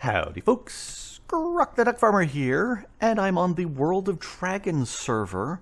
Howdy folks, Grok the DuckFarmer here, and I'm on the World of Dragons server.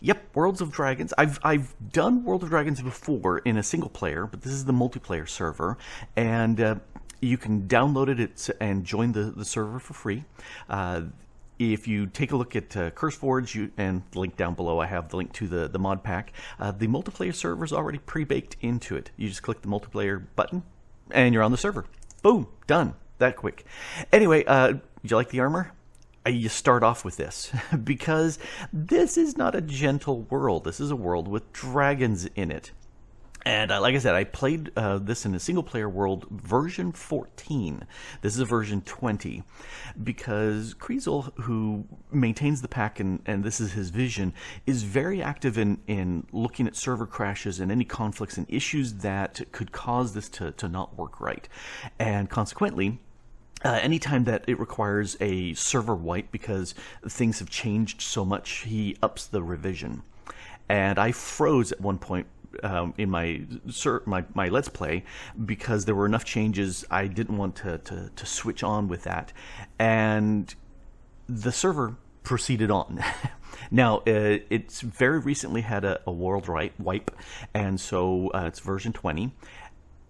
Yep, Worlds of Dragons. I've done World of Dragons before in a single player, but this is the multiplayer server, and you can download it and join the server for free. If you take a look at CurseForge, and the link down below, I have the link to the mod pack. The multiplayer server is already pre-baked into it. You just click the multiplayer button, and you're on the server. Boom, done. That quick. Anyway, do you like the armor? You start off with this because this is not a gentle world. This is a world with dragons in it. And like I said, I played this in a single-player world version 14. This is a version 20 because Kreisel, who maintains the pack, and this is his vision, is very active in looking at server crashes and any conflicts and issues that could cause this to not work right. And consequently, anytime that it requires a server wipe because things have changed so much, he ups the revision. And I froze at one point in my Let's Play because there were enough changes I didn't want to switch on with that. And the server proceeded on. Now, it's very recently had a world wipe, and so it's version 20.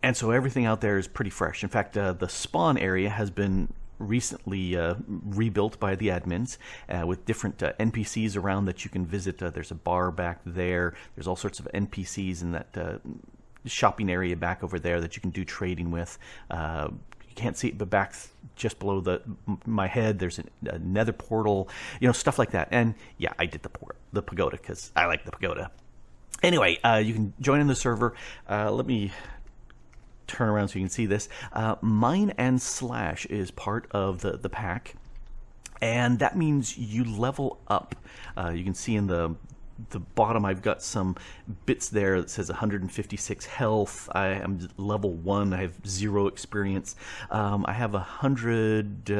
And so everything out there is pretty fresh. In fact, the spawn area has been recently rebuilt by the admins with different NPCs around that you can visit. There's a bar back there. There's all sorts of NPCs in that shopping area back over there that you can do trading with. You can't see it, but back just below my head, there's a nether portal, stuff like that. And yeah, I did the pagoda because I like the pagoda. Anyway, you can join in the server. Let me turn around so you can see this. Mine and Slash is part of the pack, and that means you level up. You can see in the bottom I've got some bits there that says 156 health. I am level 1. I have 0 experience. I have 100.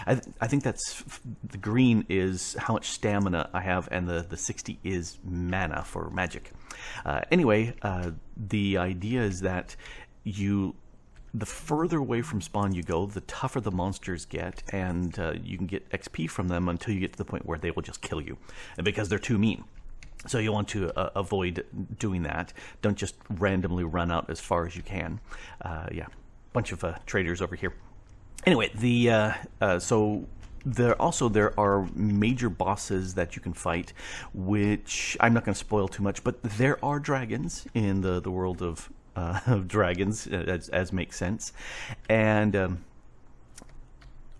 I think that's the green is how much stamina I have, and the 60 is mana for magic. Anyway, the idea is that the further away from spawn you go, the tougher the monsters get, and you can get XP from them until you get to the point where they will just kill you because they're too mean. So you want to avoid doing that. Don't just randomly run out as far as you can. Yeah, bunch of traders over here. Anyway, so there are major bosses that you can fight, which I'm not going to spoil too much, but there are dragons in the world of dragons, as makes sense. And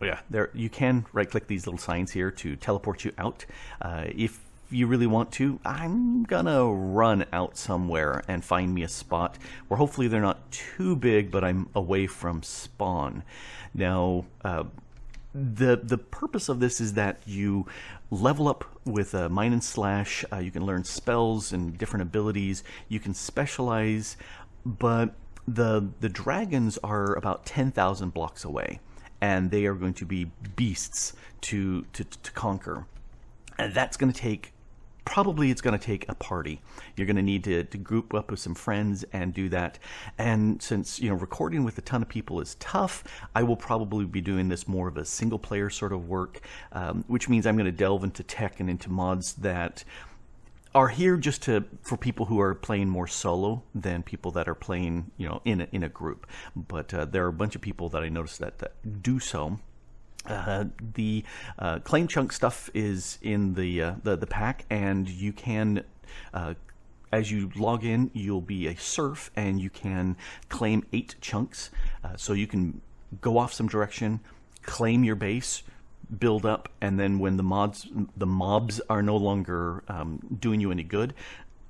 yeah, you can right-click these little signs here to teleport you out. If you really want to, I'm gonna run out somewhere and find me a spot where hopefully they're not too big, but I'm away from spawn. Now, the purpose of this is that you level up with Mine and Slash. You can learn spells and different abilities. You can specialize, but the dragons are about 10,000 blocks away, and they are going to be beasts to conquer. And that's going to take, probably it's going to take a party. You're going to need to group up with some friends and do that. And since, recording with a ton of people is tough, I will probably be doing this more of a single player sort of work, which means I'm going to delve into tech and into mods that are here just for people who are playing more solo than people that are playing, in a group. But there are a bunch of people that I noticed that do so. The claim chunk stuff is in the pack, and you can, as you log in, you'll be a serf, and you can claim 8 chunks. So you can go off some direction, claim your base, build up, and then when the mobs are no longer doing you any good,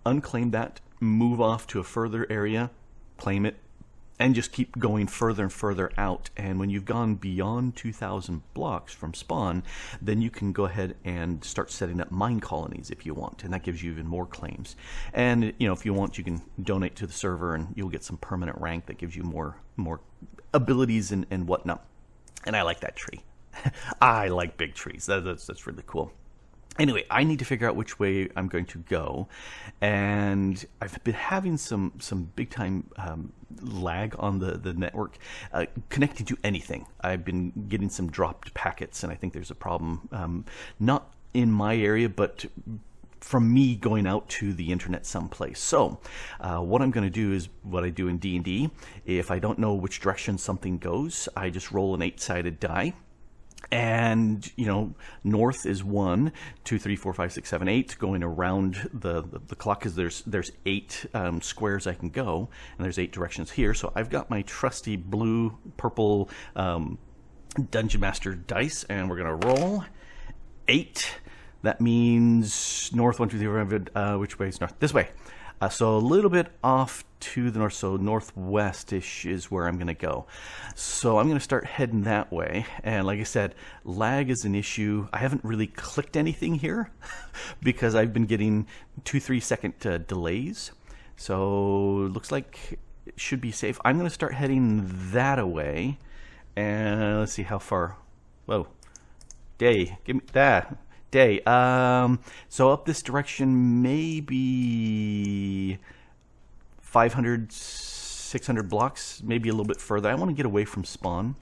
unclaim that, move off to a further area, claim it, and just keep going further and further out. And when you've gone beyond 2,000 blocks from spawn, then you can go ahead and start setting up mine colonies if you want, and that gives you even more claims. And if you want, you can donate to the server, and you'll get some permanent rank that gives you more abilities and whatnot. And I like that tree. I like big trees. That's really cool. Anyway, I need to figure out which way I'm going to go, and I've been having some big time lag on the network connecting to anything. I've been getting some dropped packets, and I think there's a problem, not in my area, but from me going out to the internet someplace. So what I'm going to do is what I do in D&D. If I don't know which direction something goes, I just roll an 8-sided die. And, you know, north is 1, 2, 3, 4, 5, 6, 7, 8, going around the clock, because there's 8 squares I can go, and there's 8 directions here. So I've got my trusty blue, purple Dungeon Master dice, and we're going to roll 8. That means north, 1, 2, 3, 4, which way is north? This way. So a little bit off to the north, so northwest-ish is where I'm going to go. So I'm going to start heading that way. And like I said, lag is an issue. I haven't really clicked anything here because I've been getting 2-3 second delays. So it looks like it should be safe. I'm going to start heading that away. And let's see how far. Whoa. Day. Give me that. Day. So up this direction, maybe 500, 600 blocks, maybe a little bit further. I want to get away from spawn,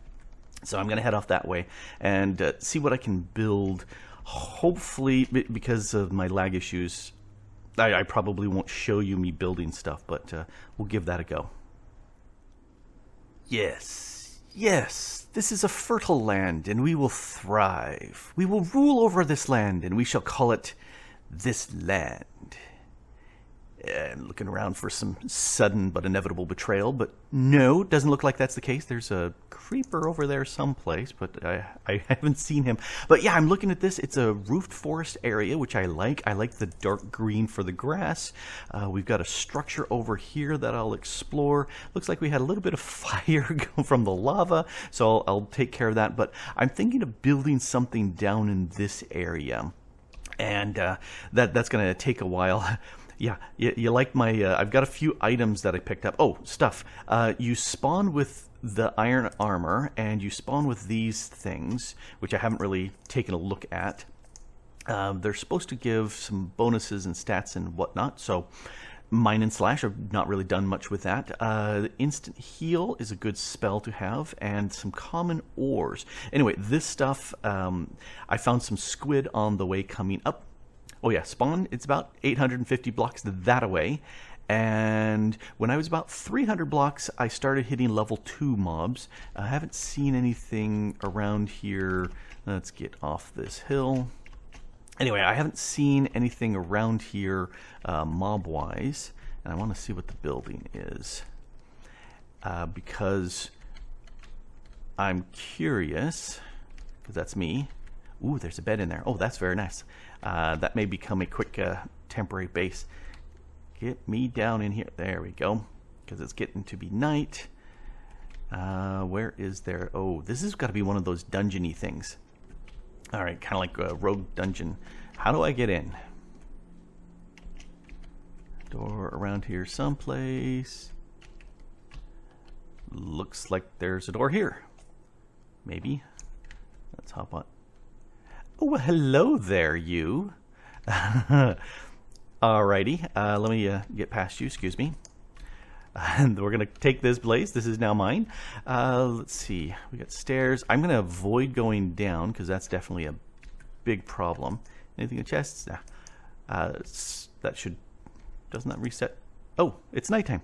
so I'm going to head off that way and see what I can build. Hopefully, because of my lag issues, I probably won't show you me building stuff, but we'll give that a go. Yes, this is a fertile land, and we will thrive. We will rule over this land, and we shall call it this land. And looking around for some sudden but inevitable betrayal, but no, doesn't look like that's the case. There's a creeper over there someplace, but I haven't seen him. But yeah, I'm looking at this. It's a roofed forest area, which I like. I like the dark green for the grass. We've got a structure over here that I'll explore. Looks like we had a little bit of fire go from the lava, so I'll take care of that. But I'm thinking of building something down in this area, and that's going to take a while. Yeah, you like my, I've got a few items that I picked up. Oh, stuff. You spawn with the iron armor, and you spawn with these things, which I haven't really taken a look at. They're supposed to give some bonuses and stats and whatnot, so mine and slash, I've not really done much with that. Instant heal is a good spell to have, and some common ores. Anyway, this stuff, I found some squid on the way coming up. Oh yeah, spawn, it's about 850 blocks that away. And when I was about 300 blocks, I started hitting level 2 mobs. I haven't seen anything around here. Let's get off this hill. Anyway, I haven't seen anything around here mob-wise. And I want to see what the building is. Because I'm curious, because that's me. Ooh, there's a bed in there. Oh, that's very nice. That may become a quick temporary base. Get me down in here. There we go. Because it's getting to be night. Where is there? Oh, this has got to be one of those dungeony things. All right, kind of like a rogue dungeon. How do I get in? Door around here someplace. Looks like there's a door here. Maybe. Let's hop on. Oh, well, hello there, you. Alrighty, let me get past you, excuse me. And we're going to take this place. This is now mine. Let's see. We got stairs. I'm going to avoid going down because that's definitely a big problem. Anything in chests? Nah. That should... Doesn't that reset? Oh, it's nighttime.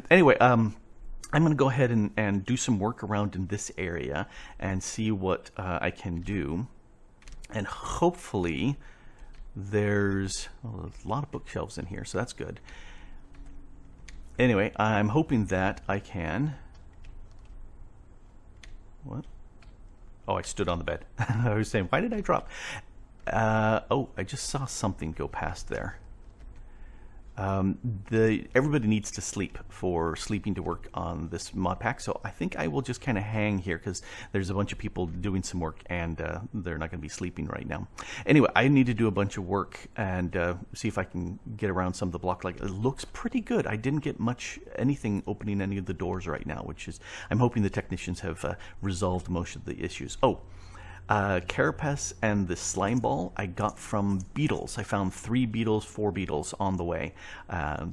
Anyway, I'm going to go ahead and do some work around in this area and see what I can do. And hopefully there's a lot of bookshelves in here, so that's good. Anyway, I'm hoping that I can... What? Oh, I stood on the bed. I was saying, why did I drop? Oh, I just saw something go past there. Everybody needs to sleep for sleeping to work on this mod pack, so I think I will just kind of hang here because there's a bunch of people doing some work and they're not going to be sleeping right now. Anyway, I need to do a bunch of work and see if I can get around some of the block. Like, it looks pretty good. I didn't get anything opening any of the doors right now, which is, I'm hoping the technicians have resolved most of the issues. Oh, Carapace and the slime ball I got from beetles. I found 3 beetles, 4 beetles on the way.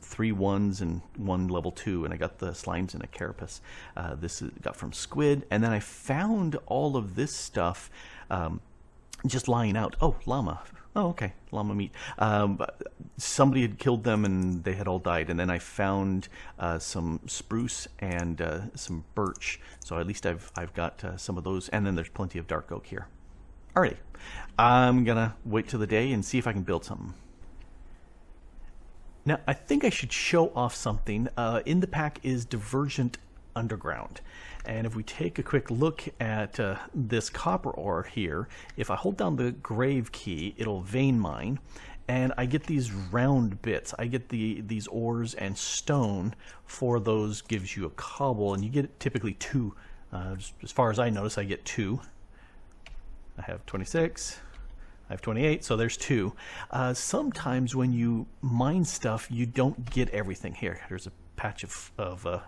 3 ones and 1 level 2, and I got the slimes and a carapace. This is got from squid, and then I found all of this stuff just lying out. Oh, llama. Oh, okay, llama meat. Somebody had killed them and they had all died, and then I found some spruce and some birch. So at least I've got some of those, and then there's plenty of dark oak here. Alrighty, I'm gonna wait till the day and see if I can build something. Now, I think I should show off something. In the pack is Divergent Underground. And if we take a quick look at this copper ore here, if I hold down the grave key, it'll vein mine, and I get these round bits. I get these ores and stone. For those gives you a cobble, and you get typically 2. As far as I notice, I get 2. I have 26. I have 28, so there's 2. Sometimes when you mine stuff, you don't get everything. Here, there's a patch of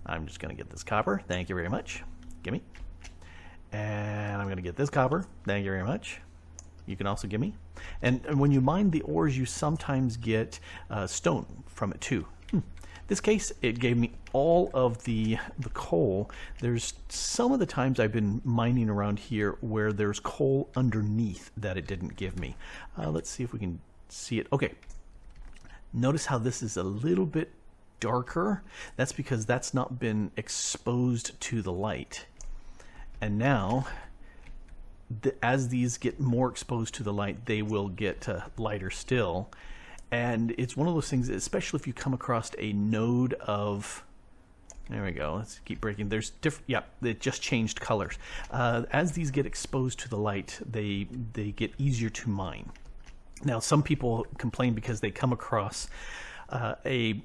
I'm just going to get this copper. Thank you very much. Gimme. And I'm going to get this copper. Thank you very much. You can also give me. And when you mine the ores, you sometimes get stone from it too. This case, it gave me all of the coal. There's some of the times I've been mining around here where there's coal underneath that it didn't give me. Let's see if we can see it. Okay. Notice how this is a little bit darker. That's because that's not been exposed to the light. And now, as these get more exposed to the light, they will get lighter still. And it's one of those things, especially if you come across a node of... There we go. Let's keep breaking. There's different... Yeah, it just changed colors. As these get exposed to the light, they get easier to mine. Now, some people complain because they come across a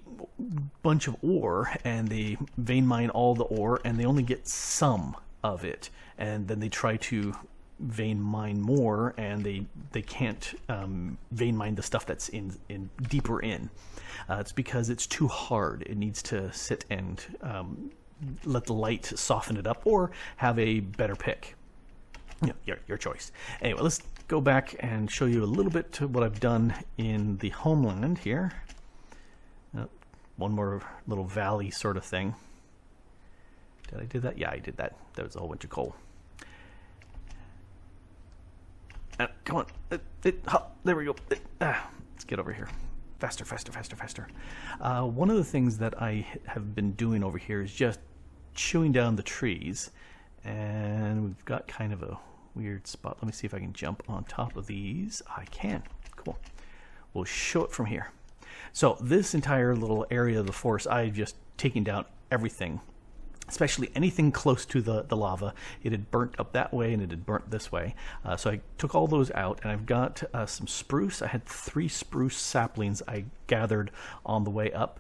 bunch of ore and they vein mine all the ore and they only get some of it, and then they try to vein mine more and they can't vein mine the stuff that's in deeper in. It's because it's too hard. It needs to sit and let the light soften it up, or have a better pick. Your choice. Anyway, let's go back and show you a little bit to what I've done in the homeland here. One more little valley sort of thing. Did I do that? Yeah, I did that. That was a whole bunch of coal. Come on. There we go. Let's get over here. Faster, faster, faster, faster. One of the things that I have been doing over here is just chewing down the trees. And we've got kind of a weird spot. Let me see if I can jump on top of these. I can. Cool. We'll show it from here. So this entire little area of the forest, I've just taken down everything, especially anything close to the lava. It had burnt up that way and it had burnt this way. So I took all those out, and I've got some spruce. I had 3 spruce saplings I gathered on the way up.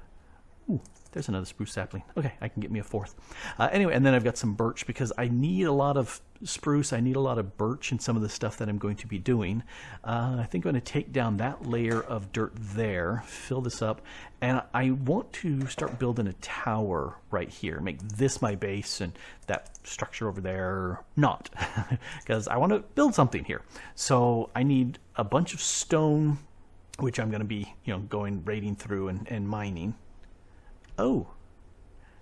Ooh, there's another spruce sapling. Okay, I can get me a 4th. Anyway, and then I've got some birch because I need a lot of spruce. I need a lot of birch in some of the stuff that I'm going to be doing. I think I'm going to take down that layer of dirt there, fill this up, and I want to start building a tower right here. Make this my base and that structure over there not, because I want to build something here. So I need a bunch of stone, which I'm going to be, going raiding through and mining. Oh,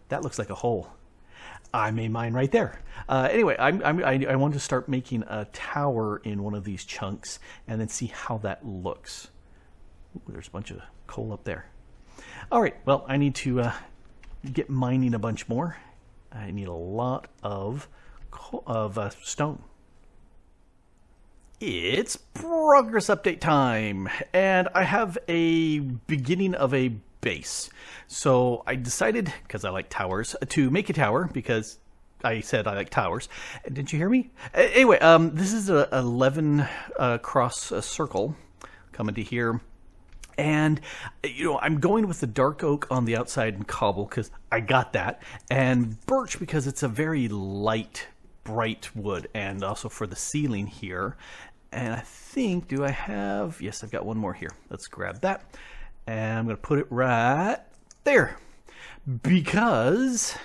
that looks like a hole. I may mine right there. Anyway, I want to start making a tower in one of these chunks and then see how that looks. Ooh, there's a bunch of coal up there. All right, well, I need to get mining a bunch more. I need a lot of stone. It's progress update time, and I have a beginning of a base. So I decided, because I like towers, to make a tower because I said I like towers. Didn't you hear me? Anyway, this is a 11 cross circle coming to here. And, I'm going with the dark oak on the outside and cobble because I got that. And birch because it's a very light, bright wood. And also for the ceiling here. And I think, do I have... Yes, I've got one more here. Let's grab that. And I'm going to put it right there. Because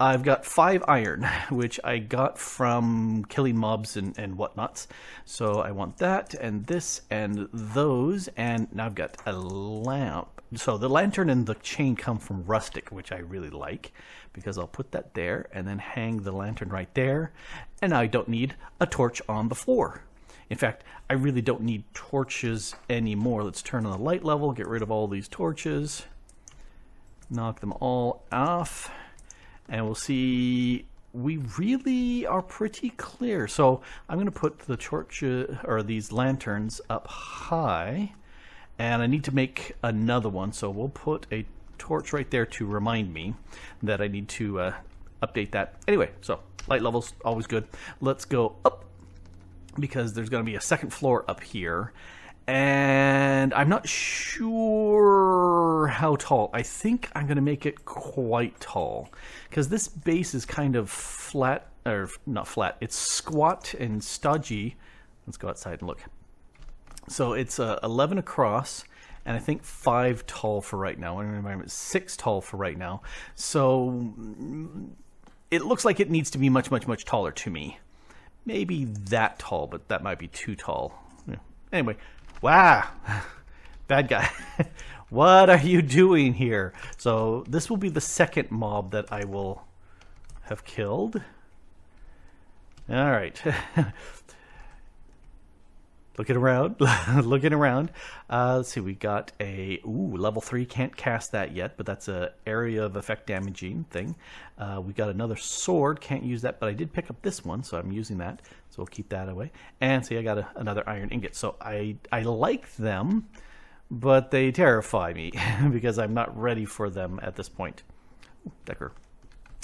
I've got 5 iron, which I got from killing mobs and whatnots. So I want that and this and those, and now I've got a lamp. So the lantern and the chain come from rustic, which I really like, because I'll put that there and then hang the lantern right there. And now I don't need a torch on the floor. In fact, I really don't need torches anymore. Let's turn on the light level, get rid of all these torches, knock them all off. And we'll see, we really are pretty clear. So I'm going to put the torch, or these lanterns up high. And I need to make another one. So we'll put a torch right there to remind me that I need to update that. Anyway, so light level's always good. Let's go up, because there's going to be a second floor up here. And I'm not sure how tall. I think I'm going to make it quite tall, because this base is kind of flat, or not flat, it's squat and stodgy. Let's go outside and look. So it's 11 across, and I think 5 tall for right now. I remember it's 6 tall for right now. So it looks like it needs to be much, much, much taller to me. Maybe that tall, but that might be too tall. Yeah. Anyway. Wow, bad guy. What are you doing here? So this will be the second mob that I will have killed. All right. Looking around, looking around. Let's see, we got a, level 3, can't cast that yet, but that's a area of effect damaging thing. We got another sword, can't use that, but I did pick up this one, so I'm using that. So we'll keep that away. And see, I got another iron ingot. So I like them, but they terrify me because I'm not ready for them at this point. Ooh, Decker.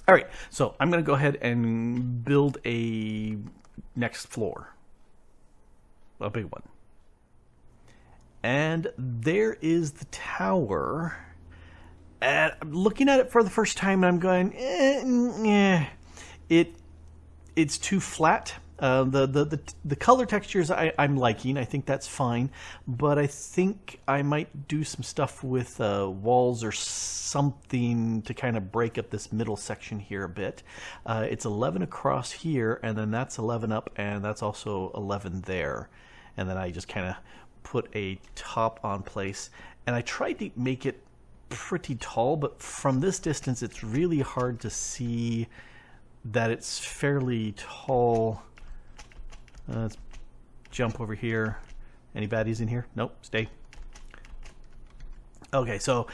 All right, so I'm going to go ahead and build a next floor. A big one. And there is the tower. And I'm looking at it for the first time, and I'm going, it's too flat. The color textures I'm liking. I think that's fine, but I think I might do some stuff with walls or something to kind of break up this middle section here a bit. It's 11 across here, and then that's 11 up, and that's also 11 there. And then I just kind of put a top on place, and I tried to make it pretty tall, but from this distance it's really hard to see that it's fairly tall. Let's jump over here. Any baddies in here? Nope, stay. Okay, so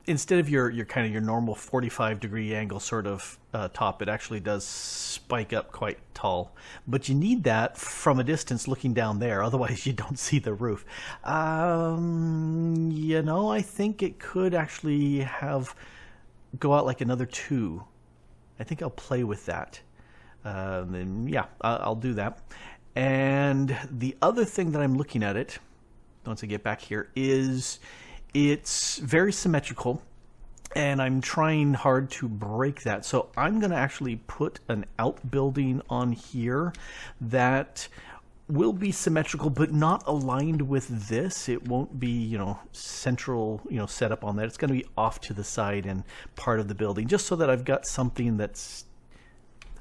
instead of your kind of your normal 45-degree angle sort of top, it actually does spike up quite tall. But you need that from a distance looking down there, otherwise you don't see the roof. You know, I think it could actually go out like another 2. I think I'll play with that. Then yeah, I'll do that. And the other thing that I'm looking at it, once I get back here, is it's very symmetrical, and I'm trying hard to break that. So I'm going to actually put an outbuilding on here that will be symmetrical, but not aligned with this. It won't be, you know, central, you know, set up on that. It's going to be off to the side and part of the building, just so that I've got something that's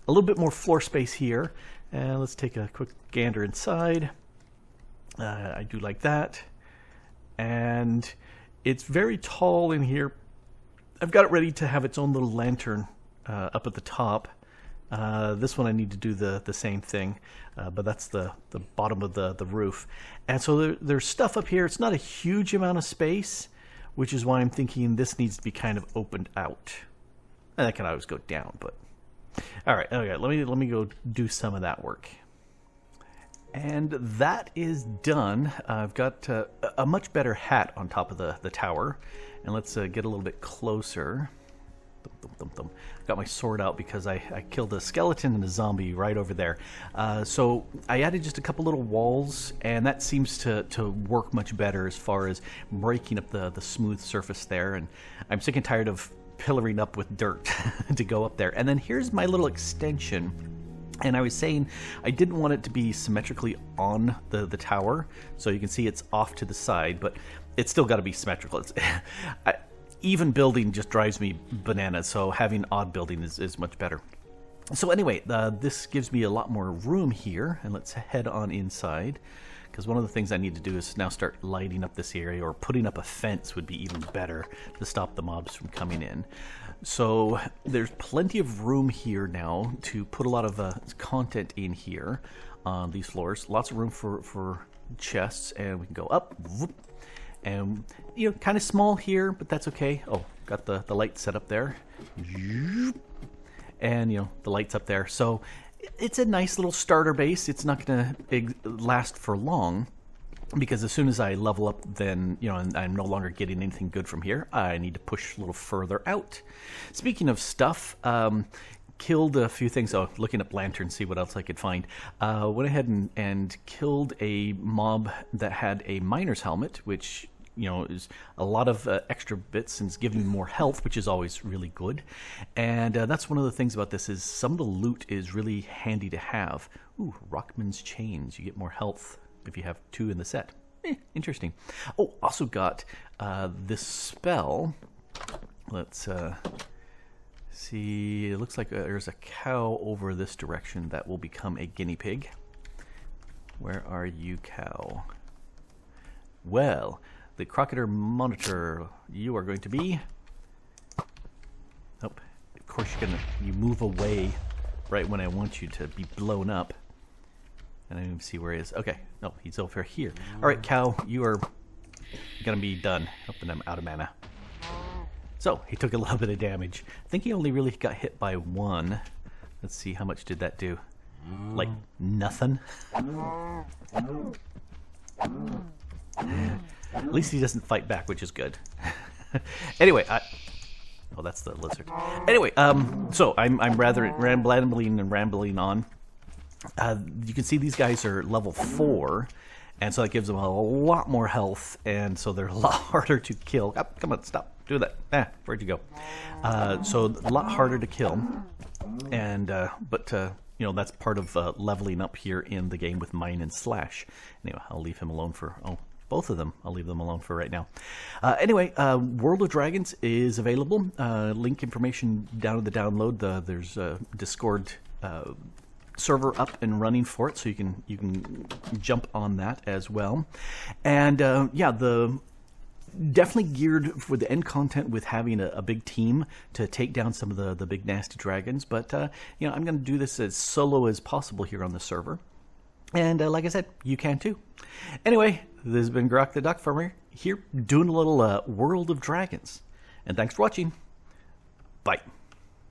a little bit more floor space here. And let's take a quick gander inside. I do like that. And it's very tall in here. I've got it ready to have its own little lantern up at the top. This one I need to do the same thing, but that's the bottom of the roof. And so there's stuff up here. It's not a huge amount of space, which is why I'm thinking this needs to be kind of opened out. And that can always go down, but all right. Okay, let me go do some of that work. And that is done. I've got a much better hat on top of the tower. And let's get a little bit closer. Got my sword out because I killed a skeleton and a zombie right over there. So I added just a couple little walls, and that seems to work much better as far as breaking up the smooth surface there. And I'm sick and tired of pillaring up with dirt to go up there. And then here's my little extension. And I was saying I didn't want it to be symmetrically on the tower, so you can see it's off to the side, but it's still got to be symmetrical. even building just drives me bananas, so having odd building is much better. So anyway, this gives me a lot more room here, and let's head on inside, because one of the things I need to do is now start lighting up this area, or putting up a fence would be even better to stop the mobs from coming in. So there's plenty of room here now to put a lot of content in here on these floors. Lots of room for chests, and we can go up, whoop, and you know, kind of small here, but that's okay. Oh, got the light set up there, and you know, the light's up there. So it's a nice little starter base. It's not going to last for long, because as soon as I level up, then, you know, and I'm no longer getting anything good from here, I need to push a little further out. Speaking of stuff, killed a few things. Oh, looking up lanterns, see what else I could find. Went ahead and killed a mob that had a miner's helmet, which, you know, is a lot of extra bits and is giving me more health, which is always really good. And that's one of the things about this, is some of the loot is really handy to have. Ooh, Rockman's chains. You get more health if you have 2 in the set. Interesting. Oh, also got this spell. Let's see. It looks like there's a cow over this direction that will become a guinea pig. Where are you, cow? Well, the crocodile monitor, you are going to be... Oh, of course you move away right when I want you to be blown up. And I don't even see where he is. Okay, no, he's over here. All right, cow, you are gonna be done. Oh, and I'm out of mana. So he took a little bit of damage. I think he only really got hit by 1. Let's see, how much did that do? Like nothing. At least he doesn't fight back, which is good. Anyway, oh, that's the lizard. Anyway, so I'm rather rambling on. You can see these guys are level 4, and so that gives them a lot more health, and so they're a lot harder to kill. Oh, come on, stop, do that. Where'd you go? So a lot harder to kill, and but you know, that's part of leveling up here in the game with mine and slash. Anyway, I'll leave him alone for both of them. I'll leave them alone for right now. Anyway, World of Dragons is available. Link information down in the download. There's a Discord server up and running for it, so you can jump on that as well. And yeah, definitely geared for the end content with having a big team to take down some of the big nasty dragons. But you know, I'm going to do this as solo as possible here on the server. And like I said, you can too. Anyway, this has been Grok the DuckFarmer here doing a little World of Dragons. And thanks for watching. Bye.